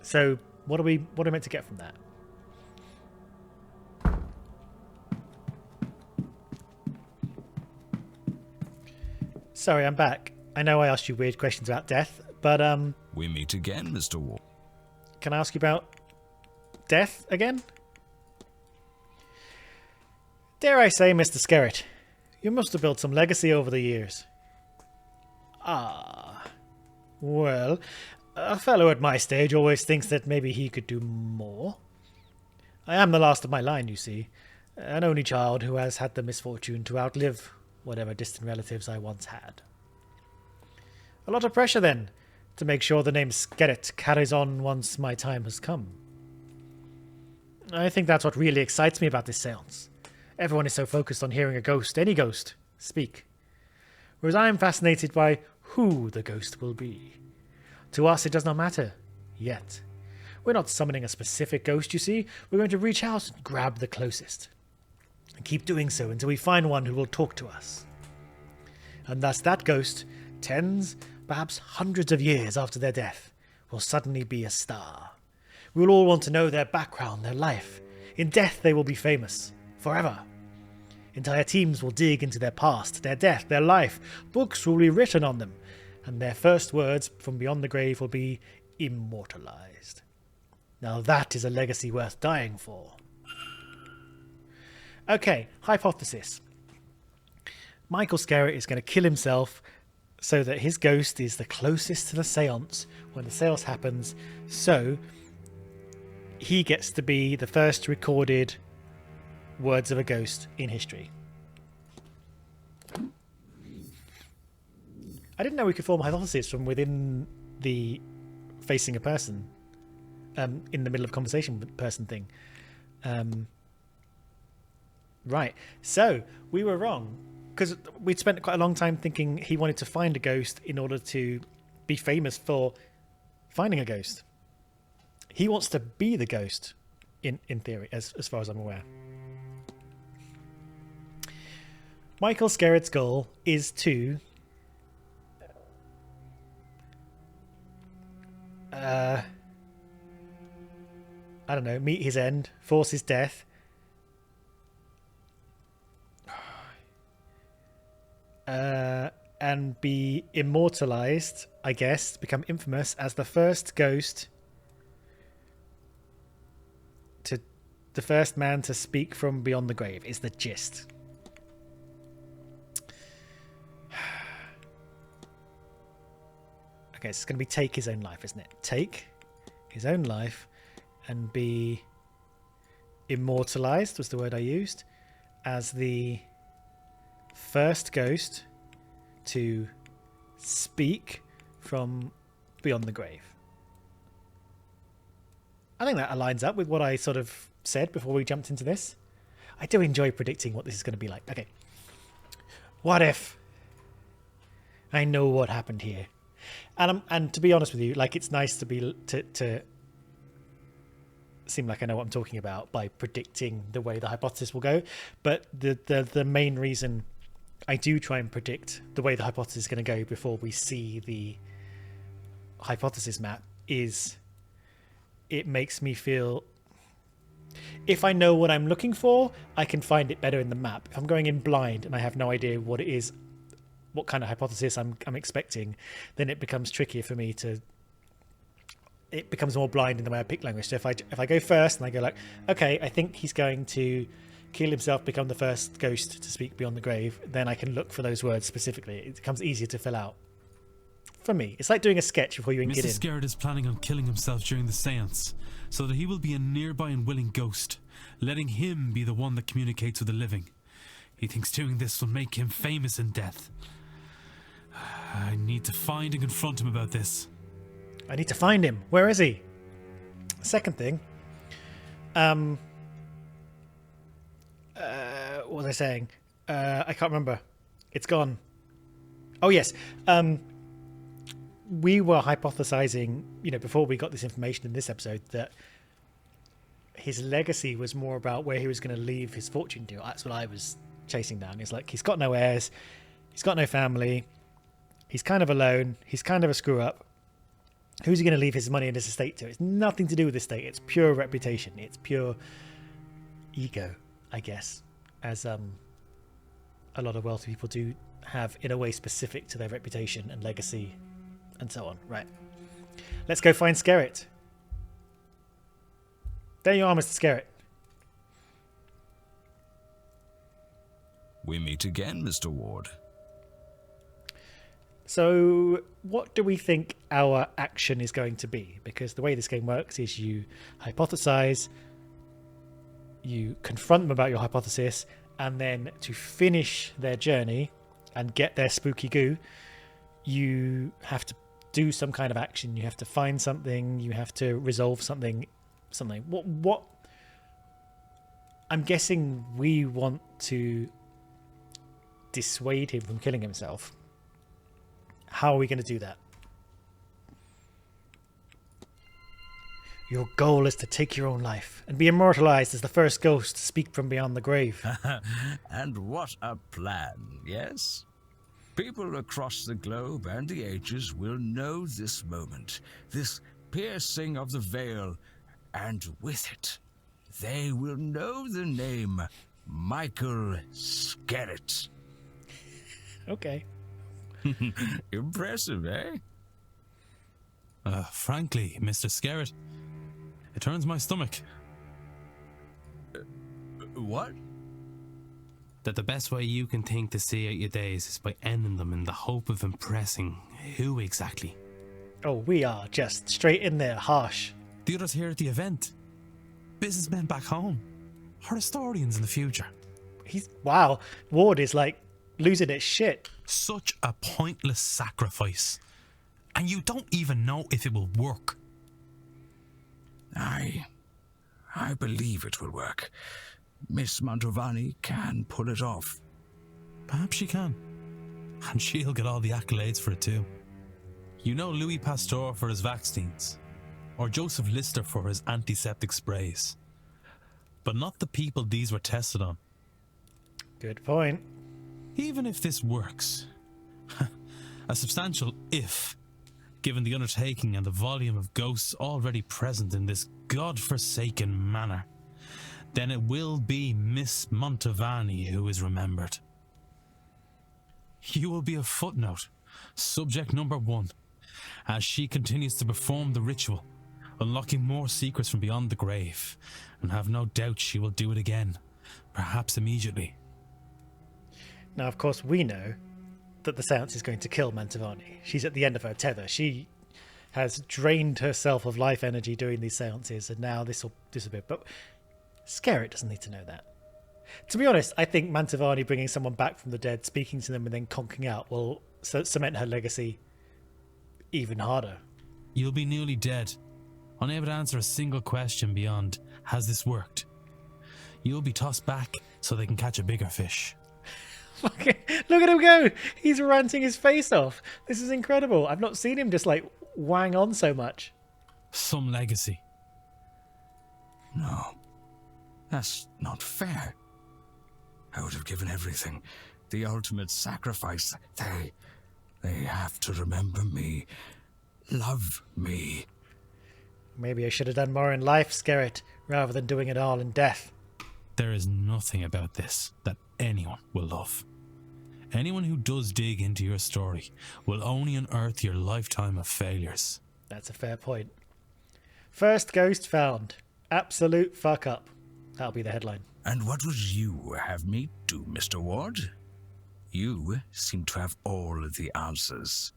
So what are we meant to get from that? Sorry, I'm back. I know I asked you weird questions about death, but We meet again, Mr. Ward. can I ask you about death again? Dare I say, Mr. Skeritt, you must have built some legacy over the years. Ah, well, a fellow at my stage always thinks that maybe he could do more. I am the last of my line, you see, an only child who has had the misfortune to outlive whatever distant relatives I once had. A lot of pressure, then, to make sure the name Skeritt carries on once my time has come. I think that's what really excites me about this seance. Everyone is so focused on hearing a ghost, any ghost, speak. Whereas I am fascinated by who the ghost will be. To us, it does not matter. Yet. We're not summoning a specific ghost, you see. We're going to reach out and grab the closest. And keep doing so until we find one who will talk to us. And thus that ghost, tens, perhaps hundreds of years after their death, will suddenly be a star. We will all want to know their background, their life. In death they will be famous. Forever. Entire teams will dig into their past, their death, their life. Books will be written on them. And their first words from beyond the grave will be immortalized. Now that is a legacy worth dying for. Okay, hypothesis. Michael Skeritt is going to kill himself so that his ghost is the closest to the seance when the seance happens, so he gets to be the first recorded words of a ghost in history. I didn't know we could form a hypothesis from within the facing a person in the middle of conversation person thing. Right, so we were wrong because we'd spent quite a long time thinking he wanted to find a ghost in order to be famous for finding a ghost. He wants to be the ghost in theory, as far as I'm aware. Michael Skeritt's goal is to I don't know, meet his end, force his death. And be immortalized, I guess, become infamous as the first ghost to the first man to speak from beyond the grave is the gist. Okay, so it's going to be take his own life, isn't it? Take his own life and be immortalized was the word I used as the first ghost to speak from beyond the grave. I think that aligns up with what I sort of said before we jumped into this. I do enjoy predicting what this is going to be like. Okay. What if I know what happened here? And to be honest with you, like, it's nice to seem like I know what I'm talking about by predicting the way the hypothesis will go. But the main reason I do try and predict the way the hypothesis is going to go before we see the hypothesis map is it makes me feel If I know what I'm looking for, I can find it better in the map. If I'm going in blind and I have no idea what it is, what kind of hypothesis I'm expecting, then it becomes trickier for me to... It becomes more blind in the way I pick language. So if I go first and I go like, okay, I think he's going to kill himself, become the first ghost to speak beyond the grave, then I can look for those words specifically. It becomes easier to fill out. For me, it's like doing a sketch before you ink it in. Mr. Skeritt is planning on killing himself during the seance, so that he will be a nearby and willing ghost, letting him be the one that communicates with the living. He thinks doing this will make him famous in death. I need to find and confront him about this. I need to find him. Where is he? Second thing. What was I saying? I can't remember. It's gone. Oh, yes. We were hypothesizing, before we got this information in this episode, that his legacy was more about where he was going to leave his fortune to. That's what I was chasing down. It's like, he's got no heirs. He's got no family. He's kind of alone. He's kind of a screw-up. Who's he going to leave his money and his estate to? It's nothing to do with estate. It's pure reputation. It's pure ego, I guess, as a lot of wealthy people do have in a way specific to their reputation and legacy and so on. Right. Let's go find Skeritt. There you are, Mr. Skeritt. We meet again, Mr. Ward. So what do we think our action is going to be? Because the way this game works is you hypothesize, you confront them about your hypothesis, and then to finish their journey and get their spooky goo, you have to do some kind of action. You have to find something, you have to resolve something. What I'm guessing we want to dissuade him from killing himself. How are we going to do that? Your goal is to take your own life and be immortalized as the first ghost to speak from beyond the grave. And what a plan, yes? People across the globe and the ages will know this moment, this piercing of the veil, and with it, they will know the name Michael Skeritt. Okay. Impressive, eh? Frankly, Mr. Skeritt, it turns my stomach. What? That the best way you can think to see out your days is by ending them in the hope of impressing who exactly? Oh, we are just straight in there, harsh. The others here at the event. Businessmen back home. Or historians in the future. Wow, Ward is like losing its shit. Such a pointless sacrifice. And you don't even know if it will work. I believe it will work. Miss Mantovani can pull it off. Perhaps she can. And she'll get all the accolades for it too. You know Louis Pasteur for his vaccines. Or Joseph Lister for his antiseptic sprays. But not the people these were tested on. Good point. Even if this works, a substantial if, given the undertaking and the volume of ghosts already present in this god-forsaken manor, then it will be Miss Mantovani who is remembered. You will be a footnote, subject number 1, as she continues to perform the ritual, unlocking more secrets from beyond the grave, and have no doubt she will do it again, perhaps immediately. Now, of course, we know that the seance is going to kill Mantovani. She's at the end of her tether. She has drained herself of life energy doing these seances, and now this will disappear. But Skeritt doesn't need to know that. To be honest, I think Mantovani bringing someone back from the dead, speaking to them, and then conking out will cement her legacy even harder. You'll be newly dead, unable to answer a single question beyond, has this worked? You'll be tossed back so they can catch a bigger fish. Look at him go! He's ranting his face off. This is incredible. I've not seen him just like wang on so much. Some legacy. No, that's not fair. I would have given everything. The ultimate sacrifice. They have to remember me. Love me. Maybe I should have done more in life, Skeritt. rather than doing it all in death. There is nothing about this that anyone will love. Anyone who does dig into your story will only unearth your lifetime of failures. That's a fair point. First ghost found. Absolute fuck up. That'll be the headline. And what would you have me do, Mr. Ward? You seem to have all of the answers.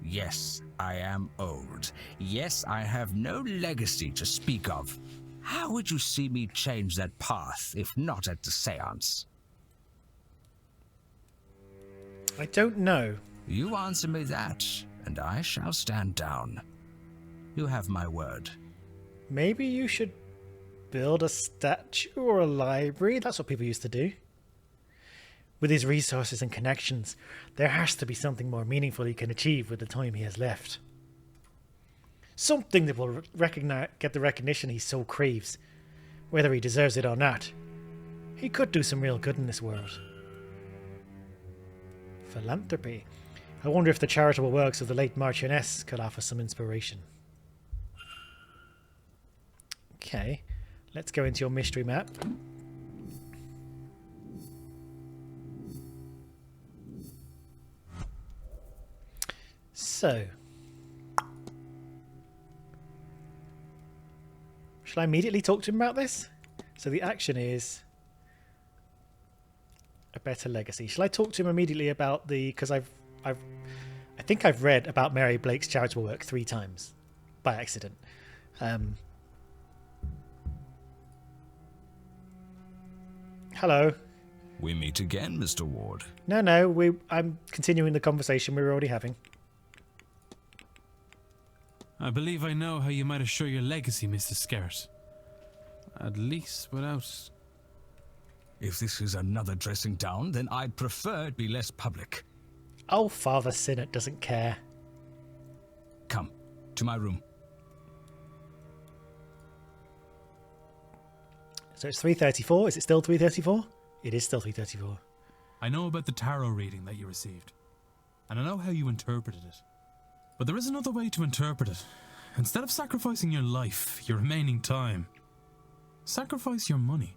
Yes, I am old. Yes, I have no legacy to speak of. How would you see me change that path, if not at the séance? I don't know. You answer me that, and I shall stand down. You have my word. Maybe you should build a statue or a library. That's what people used to do. With his resources and connections, there has to be something more meaningful he can achieve with the time he has left. Something that will get the recognition he so craves, whether he deserves it or not. He could do some real good in this world. Philanthropy. I wonder if the charitable works of the late Marchioness could offer some inspiration. Okay, let's go into your mystery map. So, shall I immediately talk to him about this? So the action is a better legacy. Shall I talk to him immediately about the? Because I think I've read about Mary Blake's charitable work 3 times by accident. Hello. We meet again, Mr. Ward. No. I'm continuing the conversation we were already having. I believe I know how you might assure your legacy, Mr. Skeritt. At least without... If this is another dressing down, then I'd prefer it be less public. Oh, Father Sinnott doesn't care. Come, to my room. So it's 3:34. Is it still 3:34? It is still 3:34. I know about the tarot reading that you received, and I know how you interpreted it. But there is another way to interpret it. Instead of sacrificing your life, your remaining time, sacrifice your money.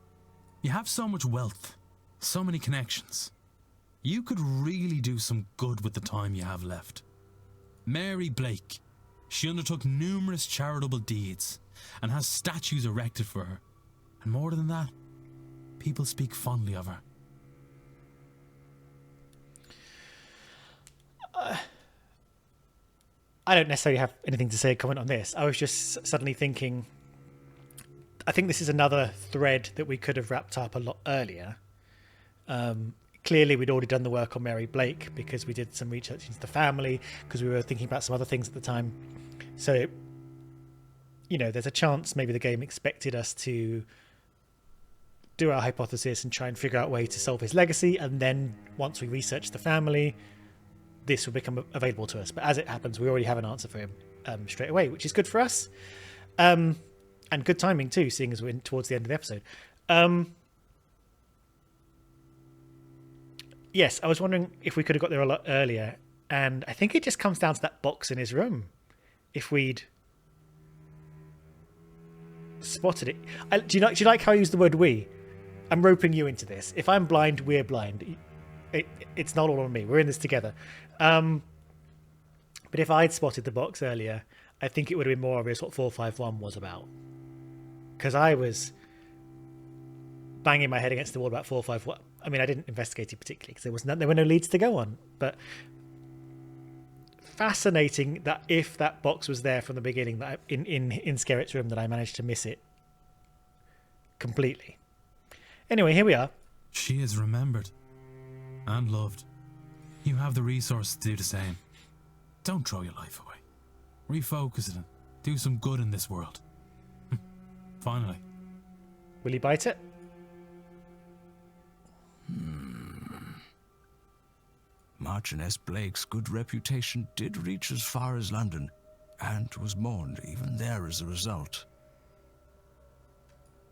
You have so much wealth, so many connections. You could really do some good with the time you have left. Mary Blake, she undertook numerous charitable deeds and has statues erected for her. And more than that, people speak fondly of her. I don't necessarily have anything to say comment on this. I was just suddenly thinking, I think this is another thread that we could have wrapped up a lot earlier. Clearly, we'd already done the work on Mary Blake because we did some research into the family, because we were thinking about some other things at the time. So, there's a chance maybe the game expected us to do our hypothesis and try and figure out a way to solve his legacy, and then once we research the family, this will become available to us. But as it happens, we already have an answer for him straight away, which is good for us. And good timing too, seeing as we're towards the end of the episode. Yes, I was wondering if we could have got there a lot earlier. And I think it just comes down to that box in his room. If we'd spotted it. Do you like how I use the word we? I'm roping you into this. If I'm blind, we're blind. It's not all on me. We're in this together. But if I'd spotted the box earlier, I think it would have been more obvious what 451 was about. Because I was banging my head against the wall about 451. I mean, I didn't investigate it particularly because there were no leads to go on. But fascinating that if that box was there from the beginning, that in Skeritt's room, that I managed to miss it completely. Anyway, here we are. She is remembered and loved. You have the resource to do the same. Don't throw your life away. Refocus it and do some good in this world. Finally. Will you bite it? Marchioness Blake's good reputation did reach as far as London, and was mourned even there as a result.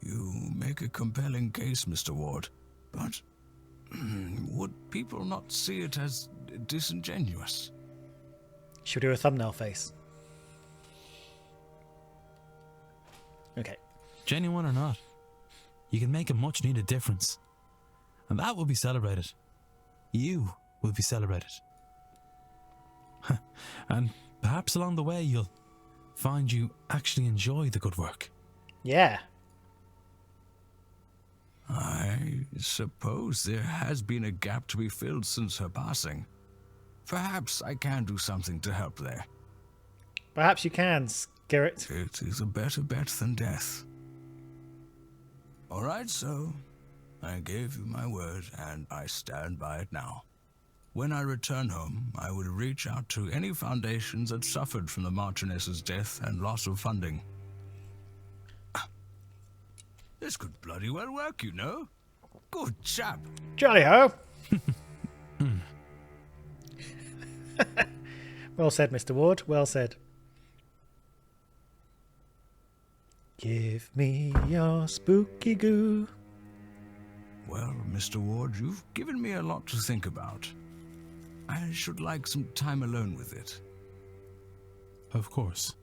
You make a compelling case, Mr. Ward, but would people not see it as disingenuous? Should we do a thumbnail face? Okay. genuine or not, you can make a much needed difference. And that will be celebrated. You will be celebrated. And perhaps along the way you'll find you actually enjoy the good work. Yeah. I suppose there has been a gap to be filled since her passing. Perhaps I can do something to help there. Perhaps you can, Skeritt. It is a better bet than death. All right, so I gave you my word, and I stand by it now. When I return home, I will reach out to any foundations that suffered from the Marchioness's death and loss of funding. This could bloody well work, you know. Good chap. Jolly ho! Well said, Mr. Ward. Well said. Give me your spooky goo. Well, Mr. Ward, you've given me a lot to think about. I should like some time alone with it. Of course.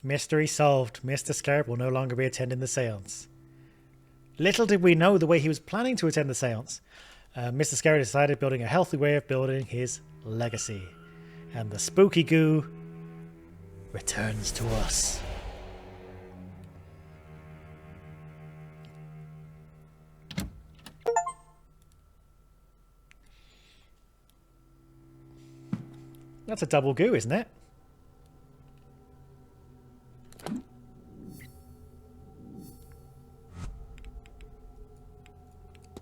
Mystery solved. Mr. Skeritt will no longer be attending the seance. Little did we know the way he was planning to attend the seance. Mr. Skeritt decided building a healthy way of building his legacy. And the spooky goo returns to us. That's a double goo, isn't it?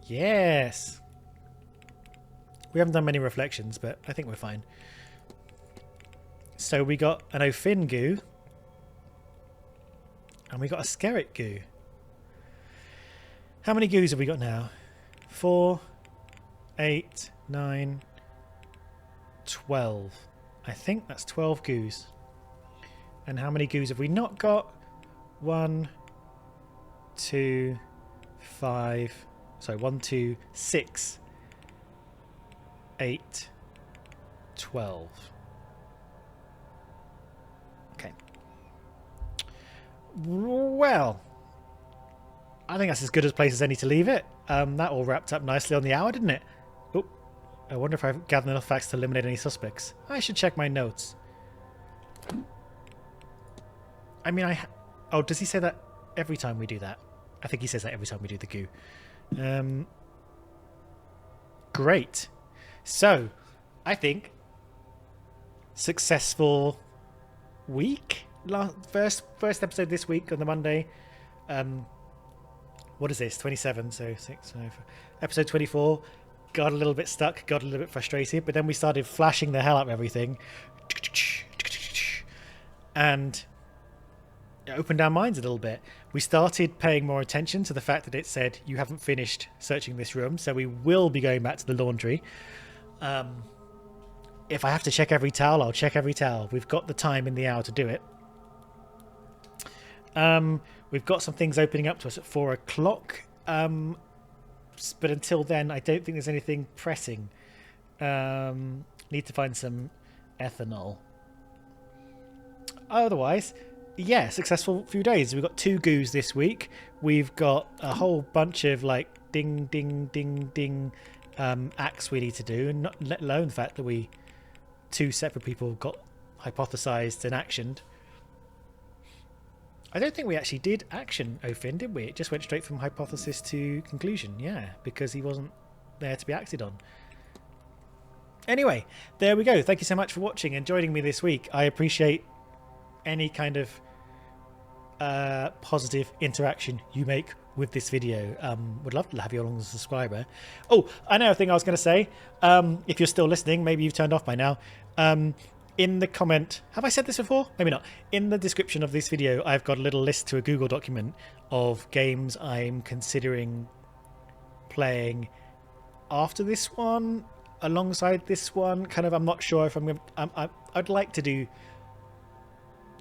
Yes. We haven't done many reflections, but I think we're fine. So we got an O'Finn goo. And we got a Skeritt goo. How many goos have we got now? 4, 8, 9, 12. I think that's 12 goos. And how many goos have we not got? 1, 2, 5. Sorry, 1, 2, 6, 8, 12. Okay. Well, I think that's as good a place as any to leave it. That all wrapped up nicely on the hour, didn't it? Oh, I wonder if I've gathered enough facts to eliminate any suspects. I should check my notes. I mean, oh, does he say that every time we do that? I think he says that every time we do the goo. Great. So, I think successful week. First episode this week on the Monday. What is this? 27. So 6. Episode 24. Got a little bit stuck. Got a little bit frustrated. But then we started flashing the hell out of everything, and it opened our minds a little bit. We started paying more attention to the fact that it said you haven't finished searching this room, so we will be going back to the laundry. If I have to check every towel, I'll check every towel. We've got the time in the hour to do it. We've got some things opening up to us at 4 o'clock, but until then I don't think there's anything pressing. Need to find some ethanol. Otherwise, yeah, successful few days. We've got 2 goos this week. We've got a whole bunch of like ding ding ding ding acts we need to do, and not let alone the fact that 2 separate people got hypothesized and actioned. I don't think we actually did action O'Finn, did we? It just went straight from hypothesis to conclusion. Yeah, because he wasn't there to be acted on. Anyway, there we go. Thank you so much for watching and joining me this week. I appreciate any kind of positive interaction you make with this video. Would love to have you along as a subscriber. Oh, I know a thing I was going to say. If you're still listening, maybe you've turned off by now. In the comment, have I said this before? Maybe not. In the description of this video, I've got a little list to a Google document of games I'm considering playing after this one, alongside this one. Kind of, I'm not sure if I'm going to... I'd like to do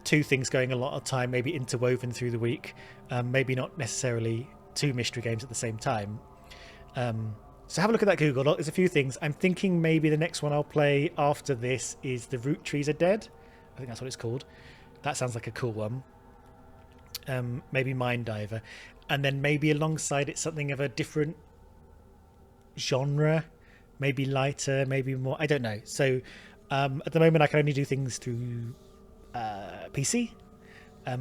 2 things going a lot of time, maybe interwoven through the week. Maybe not necessarily 2 mystery games at the same time. So have a look at that Google Doc. There's a few things. I'm thinking maybe the next one I'll play after this is The Root Trees Are Dead. I think that's what it's called. That sounds like a cool one. Maybe Mind Diver. And then maybe alongside it something of a different genre. Maybe lighter, maybe more... I don't know. So at the moment I can only do things through PC,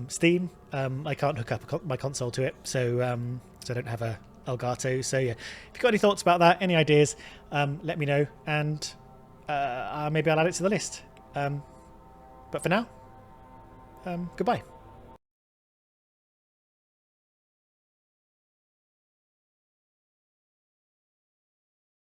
Steam. I can't hook up my console to it, so I don't have a Elgato. So yeah, if you've got any thoughts about that, any ideas, let me know, and maybe I'll add it to the list. But for now, goodbye.